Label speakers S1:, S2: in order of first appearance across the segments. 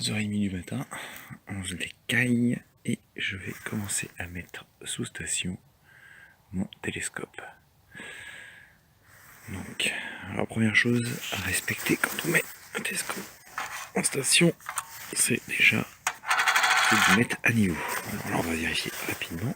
S1: 3h30 du matin, on se décaille et je vais commencer à mettre sous station mon télescope. Donc, la première chose à respecter quand on met un télescope en station, c'est déjà de le mettre à niveau. Alors là, on va vérifier rapidement.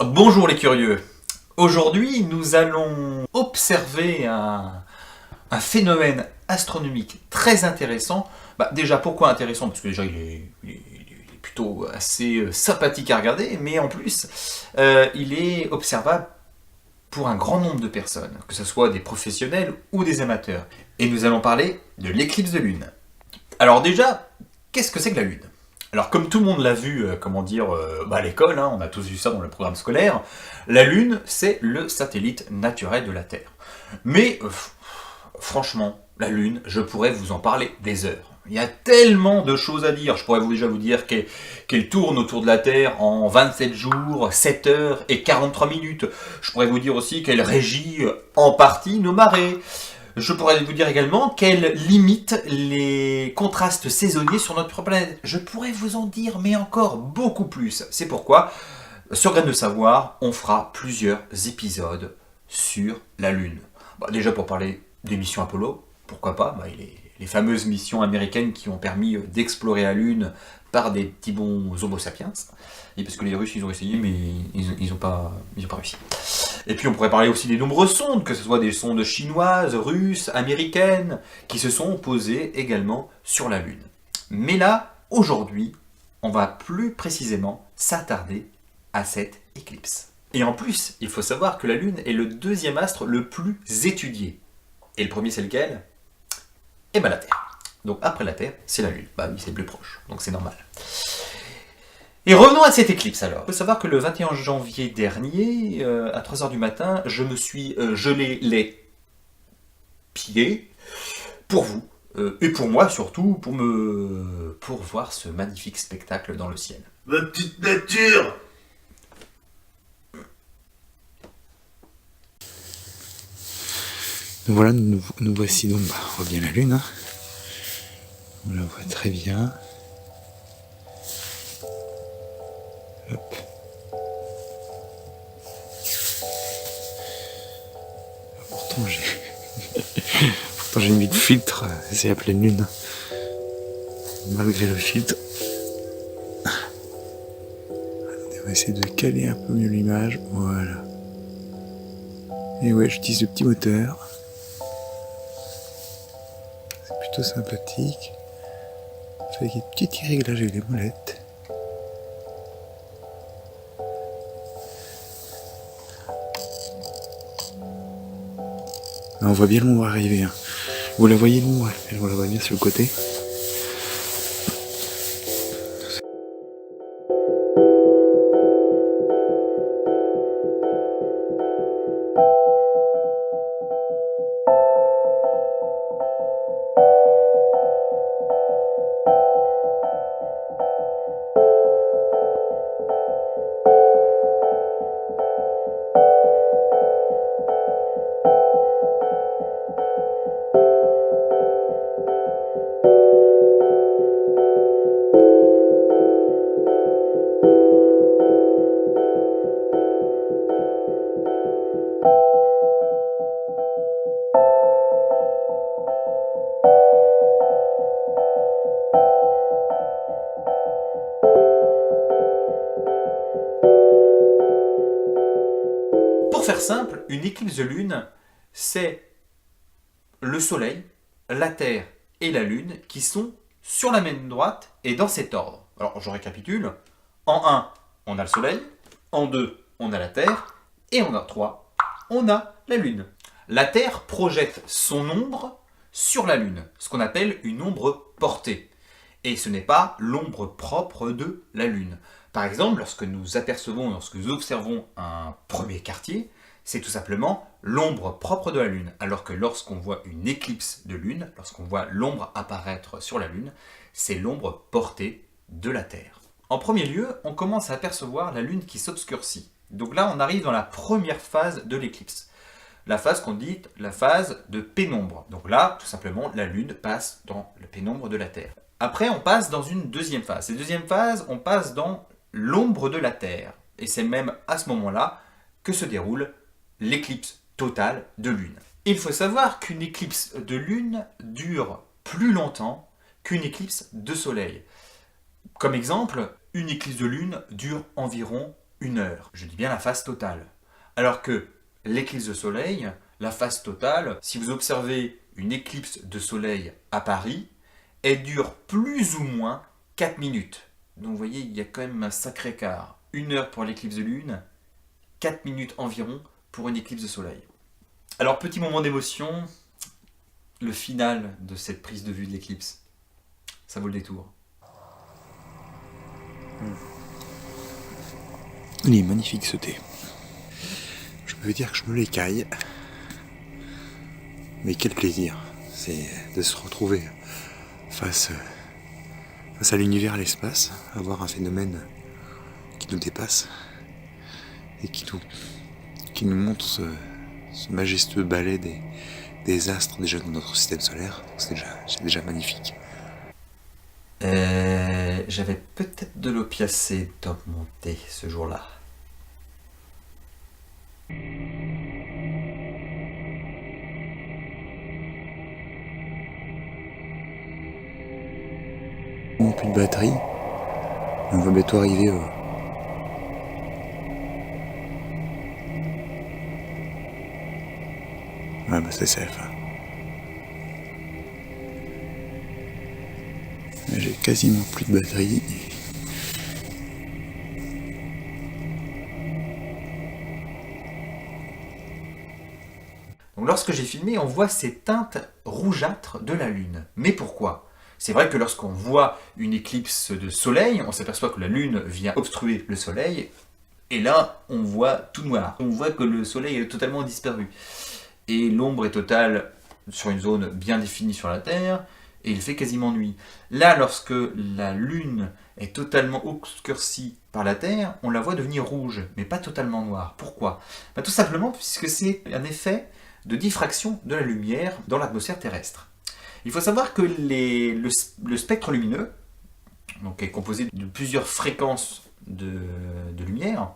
S2: Bonjour les curieux. Aujourd'hui, nous allons observer un phénomène astronomique très intéressant. Déjà, pourquoi intéressant? Parce que déjà, il est plutôt assez sympathique à regarder, mais en plus, il est observable pour un grand nombre de personnes, que ce soit des professionnels ou des amateurs. Et nous allons parler de l'éclipse de lune. Alors déjà, qu'est-ce que c'est que la lune? Alors comme tout le monde l'a vu, à l'école, on a tous vu ça dans le programme scolaire, la Lune, c'est le satellite naturel de la Terre. Mais franchement, la Lune, je pourrais vous en parler des heures. Il y a tellement de choses à dire. Je pourrais déjà vous dire qu'elle tourne autour de la Terre en 27 jours, 7 heures et 43 minutes. Je pourrais vous dire aussi qu'elle régit en partie nos marées. Je pourrais vous dire également qu'elle limite les contrastes saisonniers sur notre planète. Je pourrais vous en dire, mais encore beaucoup plus. C'est pourquoi, sur Graines de Savoir, on fera plusieurs épisodes sur la Lune. Déjà pour parler des missions Apollo, pourquoi pas, les fameuses missions américaines qui ont permis d'explorer la Lune par des petits bons homo sapiens. Et parce que les Russes, ils ont essayé, mais ils n'ont pas réussi. Et puis on pourrait parler aussi des nombreuses sondes, que ce soit des sondes chinoises, russes, américaines, qui se sont posées également sur la Lune. Mais là, aujourd'hui, on va plus précisément s'attarder à cette éclipse. Et en plus, il faut savoir que la Lune est le deuxième astre le plus étudié. Et le premier, c'est lequel? Eh bien la Terre. Donc après la Terre, c'est la Lune. Oui, c'est le plus proche, donc c'est normal. Et revenons à cette éclipse alors. Il faut savoir que le 21 janvier dernier, à 3h du matin, je me suis gelé les pieds pour vous, et pour moi surtout, pour voir ce magnifique spectacle dans le ciel.
S3: Ma petite nature!
S1: Donc voilà, nous voici donc, on voit bien la Lune. On la voit très bien. Hop. Pourtant j'ai mis de filtre, c'est à pleine lune. Malgré le filtre. On va essayer de caler un peu mieux l'image. Voilà. Et ouais, j'utilise le petit moteur. C'est plutôt sympathique. Avec des petits réglages avec les molettes. On voit bien l'ombre arriver. Vous la voyez l'ombre? On la voit bien sur le côté.
S2: Pour faire simple, une éclipse de lune, c'est le Soleil, la Terre et la Lune qui sont sur la même droite et dans cet ordre. Alors je récapitule. En 1, on a le Soleil. En 2, on a la Terre. Et en 3, on a la Lune. La Terre projette son ombre sur la Lune, ce qu'on appelle une ombre portée. Et ce n'est pas l'ombre propre de la Lune. Par exemple, lorsque nous apercevons, lorsque nous observons un premier quartier, c'est tout simplement l'ombre propre de la Lune. Alors que lorsqu'on voit une éclipse de Lune, lorsqu'on voit l'ombre apparaître sur la Lune, c'est l'ombre portée de la Terre. En premier lieu, on commence à apercevoir la Lune qui s'obscurcit. Donc là, on arrive dans la première phase de l'éclipse. La phase qu'on dit la phase de pénombre. Donc là, tout simplement, la Lune passe dans le pénombre de la Terre. Après, on passe dans une deuxième phase. Cette deuxième phase, on passe dans l'ombre de la Terre. Et c'est même à ce moment-là que se déroule l'éclipse totale de Lune. Il faut savoir qu'une éclipse de Lune dure plus longtemps qu'une éclipse de Soleil. Comme exemple, une éclipse de Lune dure environ 1 heure. Je dis bien la phase totale. Alors que l'éclipse de Soleil, la phase totale, si vous observez une éclipse de Soleil à Paris, elle dure plus ou moins 4 minutes. Donc vous voyez, il y a quand même un sacré écart. 1 heure pour l'éclipse de Lune, 4 minutes environ pour une éclipse de Soleil. Alors, petit moment d'émotion, le final de cette prise de vue de l'éclipse. Ça vaut le détour.
S1: Il est magnifique ce thé. Je peux dire que je me l'écaille. Mais quel plaisir, c'est de se retrouver face à l'univers, à l'espace, à voir un phénomène qui nous dépasse et qui nous montre ce majestueux ballet des astres déjà dans notre système solaire. C'est déjà magnifique.
S2: J'avais peut-être de l'opiacé dans mon thé ce jour-là.
S1: Plus de batterie. On va bientôt arriver Ouais, bah c'est safe. J'ai quasiment plus de batterie.
S2: Donc lorsque j'ai filmé, on voit ces teintes rougeâtres de la Lune. Mais pourquoi ? C'est vrai que lorsqu'on voit une éclipse de Soleil, on s'aperçoit que la Lune vient obstruer le Soleil, et là, on voit tout noir. On voit que le Soleil est totalement disparu. Et l'ombre est totale sur une zone bien définie sur la Terre, et il fait quasiment nuit. Là, lorsque la Lune est totalement obscurcie par la Terre, on la voit devenir rouge, mais pas totalement noire. Pourquoi ? Tout simplement puisque c'est un effet de diffraction de la lumière dans l'atmosphère terrestre. Il faut savoir que le spectre lumineux donc, est composé de plusieurs fréquences de lumière.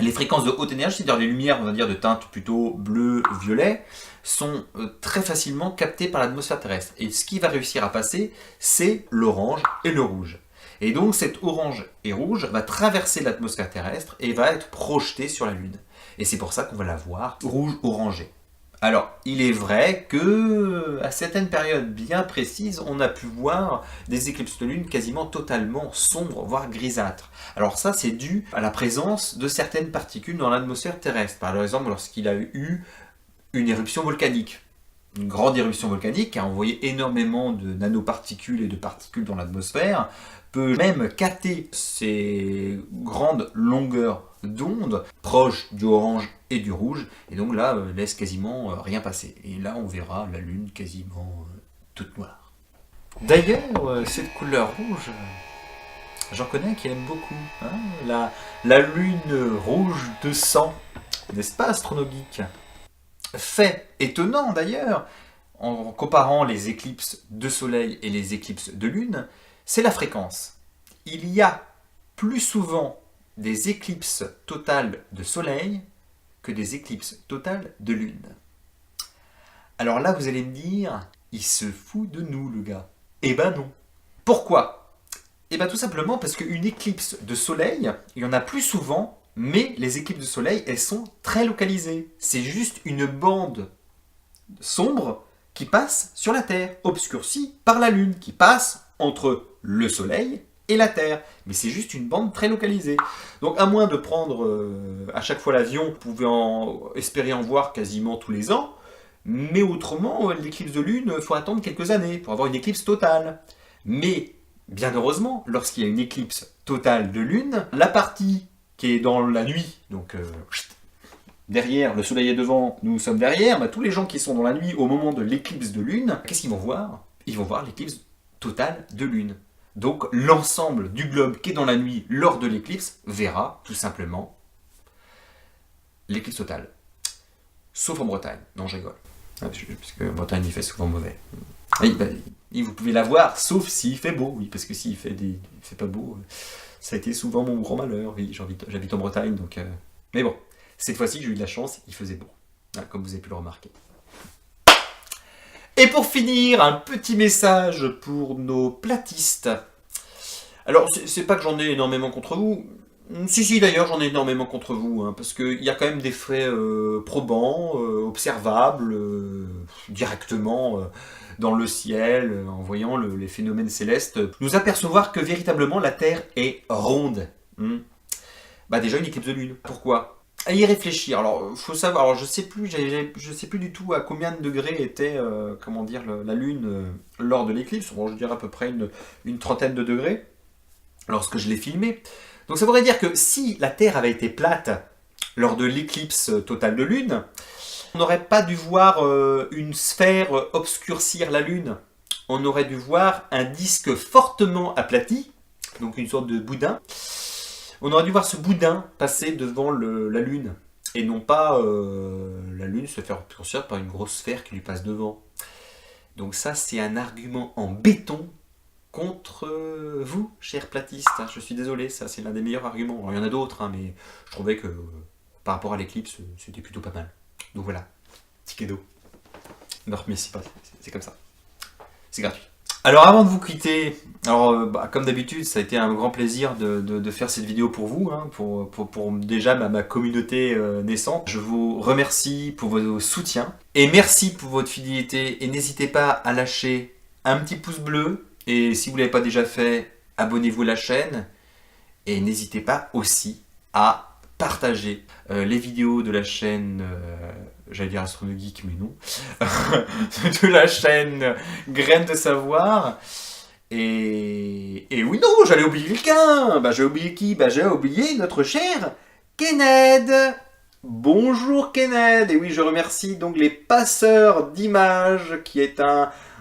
S2: Les fréquences de haute énergie, c'est-à-dire des lumières, on va dire, de teinte plutôt bleu-violet, sont très facilement captées par l'atmosphère terrestre. Et ce qui va réussir à passer, c'est l'orange et le rouge. Et donc cet orange et rouge va traverser l'atmosphère terrestre et va être projeté sur la Lune. Et c'est pour ça qu'on va la voir rouge-orangée. Alors, il est vrai que à certaines périodes bien précises, on a pu voir des éclipses de lune quasiment totalement sombres, voire grisâtres. Alors ça, c'est dû à la présence de certaines particules dans l'atmosphère terrestre. Par exemple, lorsqu'il a eu une éruption volcanique. Une grande éruption volcanique qui a envoyé énormément de nanoparticules et de particules dans l'atmosphère, peut même capter ces grandes longueurs d'onde proches du orange et du rouge, et donc là, laisse quasiment rien passer. Et là, on verra la Lune quasiment toute noire. D'ailleurs, cette couleur rouge, j'en connais qui aiment beaucoup. Hein, la Lune rouge de sang, n'est-ce pas, Astronogeek ? Fait étonnant d'ailleurs, en comparant les éclipses de Soleil et les éclipses de Lune, c'est la fréquence. Il y a plus souvent des éclipses totales de Soleil que des éclipses totales de Lune. Alors là, vous allez me dire, il se fout de nous, le gars. Eh ben non. Pourquoi ? Eh ben tout simplement parce qu'une éclipse de Soleil, il y en a plus souvent, mais les éclipses de Soleil, elles sont très localisées. C'est juste une bande sombre qui passe sur la Terre, obscurcie par la Lune, qui passe entre le Soleil et la Terre. Mais c'est juste une bande très localisée. Donc à moins de prendre à chaque fois l'avion, vous pouvez espérer en voir quasiment tous les ans, mais autrement, l'éclipse de Lune, il faut attendre quelques années pour avoir une éclipse totale. Mais bien heureusement, lorsqu'il y a une éclipse totale de lune, la partie qui est dans la nuit, donc derrière, le soleil est devant, nous sommes derrière, bah, tous les gens qui sont dans la nuit au moment de l'éclipse de lune, qu'est-ce qu'ils vont voir? Ils vont voir l'éclipse totale de lune. Donc l'ensemble du globe qui est dans la nuit lors de l'éclipse verra tout simplement l'éclipse totale. Sauf en Bretagne. Non, je rigole. Parce que en Bretagne, il fait souvent mauvais. Oui, bah, vous pouvez la voir, sauf s'il fait beau. Oui, parce que s'il fait, il fait pas beau, ça a été souvent mon grand malheur. Oui, j'habite en Bretagne, donc... Mais bon, cette fois-ci, j'ai eu de la chance, il faisait beau. Comme vous avez pu le remarquer. Et pour finir, un petit message pour nos platistes. Alors, c'est pas que j'en ai énormément contre vous. Si, d'ailleurs, j'en ai énormément contre vous, hein, parce qu'il y a quand même des faits probants, observables, directement dans le ciel, en voyant les phénomènes célestes, nous apercevoir que véritablement la Terre est ronde. Bah déjà, une éclipse de lune. Pourquoi ? À y réfléchir. Alors, faut savoir. Alors, je sais plus du tout à combien de degrés était, la Lune lors de l'éclipse. Bon, je dirais à peu près une trentaine de degrés lorsque je l'ai filmé. Donc, ça voudrait dire que si la Terre avait été plate lors de l'éclipse totale de Lune, on n'aurait pas dû voir une sphère obscurcir la Lune. On aurait dû voir un disque fortement aplati, donc une sorte de boudin. On aurait dû voir ce boudin passer devant la Lune, et non pas la Lune se faire obscurcir par une grosse sphère qui lui passe devant. Donc ça, c'est un argument en béton contre vous, chers platistes. Je suis désolé, ça c'est l'un des meilleurs arguments. Alors, il y en a d'autres, hein, mais je trouvais que par rapport à l'éclipse, c'était plutôt pas mal. Donc voilà, petit cadeau. Ne remercie pas, c'est comme ça. C'est gratuit. Alors avant de vous quitter, comme d'habitude, ça a été un grand plaisir de faire cette vidéo pour vous, hein, pour déjà ma communauté naissante. Je vous remercie pour vos soutiens et merci pour votre fidélité. Et n'hésitez pas à lâcher un petit pouce bleu et si vous ne l'avez pas déjà fait, abonnez-vous à la chaîne et n'hésitez pas aussi à partager les vidéos de la chaîne, j'allais dire Astrono Geek, mais non, de la chaîne Graines de Savoir. Et oui, non, j'allais oublier quelqu'un. J'ai oublié qui? J'ai oublié notre cher Kenneth. Bonjour Kenneth. Et oui, je remercie donc les Passeurs d'images, qui est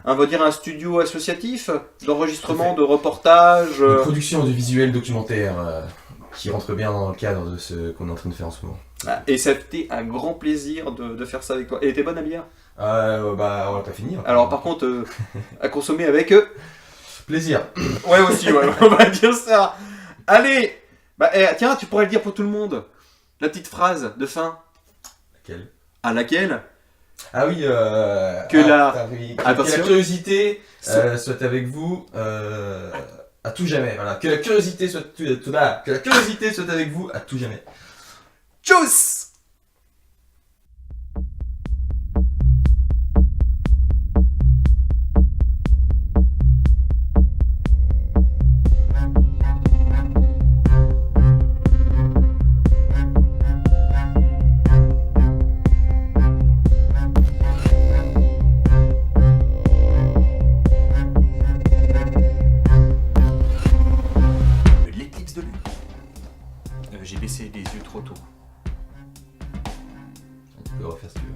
S2: on va dire un studio associatif d'enregistrement, de reportage.
S4: De production audiovisuelle documentaire. Qui rentre bien dans le cadre de ce qu'on est en train de faire en ce moment.
S2: Et ça a été un grand plaisir de faire ça avec toi. Elle était bonne la bière?
S4: On va pas finir.
S2: Alors par contre, à consommer avec
S4: plaisir.
S2: Ouais aussi, ouais, on va dire ça. Allez, tiens, tu pourrais le dire pour tout le monde. La petite phrase de fin.
S4: Laquelle?
S2: Laquelle?
S4: Ah oui,
S2: que la
S4: curiosité soit avec vous à tout jamais. Voilà, que la curiosité soit avec vous à tout jamais.
S2: Tchuss! L'éclipse de lune. J'ai baissé les yeux trop tôt.
S4: Tu peux refaire ce que tu veux.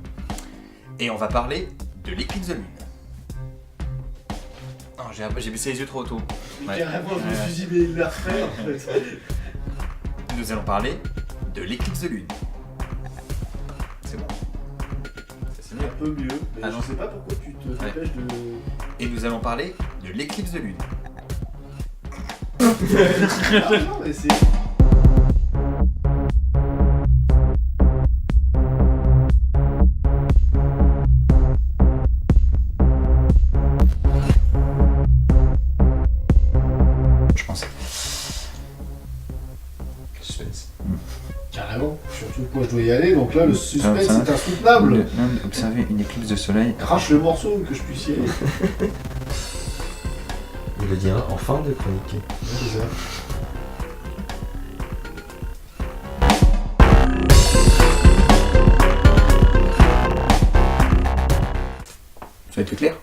S2: Et on va parler de l'éclipse de lune. Non, j'ai baissé les yeux trop tôt.
S3: Mais carrément, je me suis dit, mais il l'a refait en fait.
S2: Nous allons parler de l'éclipse de lune. C'est bon. Ça, c'est mieux.
S3: Un peu mieux, mais
S2: Ah non.
S3: je sais pas pourquoi tu te dépêches de...
S2: Et nous allons parler de l'éclipse de lune.
S3: Ah non, mais c'est...
S2: Je pense.
S4: Suspense.
S3: Carrément, surtout que moi je dois y aller, donc là le suspense est insoutenable.
S2: Observez une éclipse de soleil.
S3: Crache le morceau que je puisse y aller.
S4: Il le dira en fin de chronique.
S3: Ouais, c'est ça.
S2: Ça a été clair?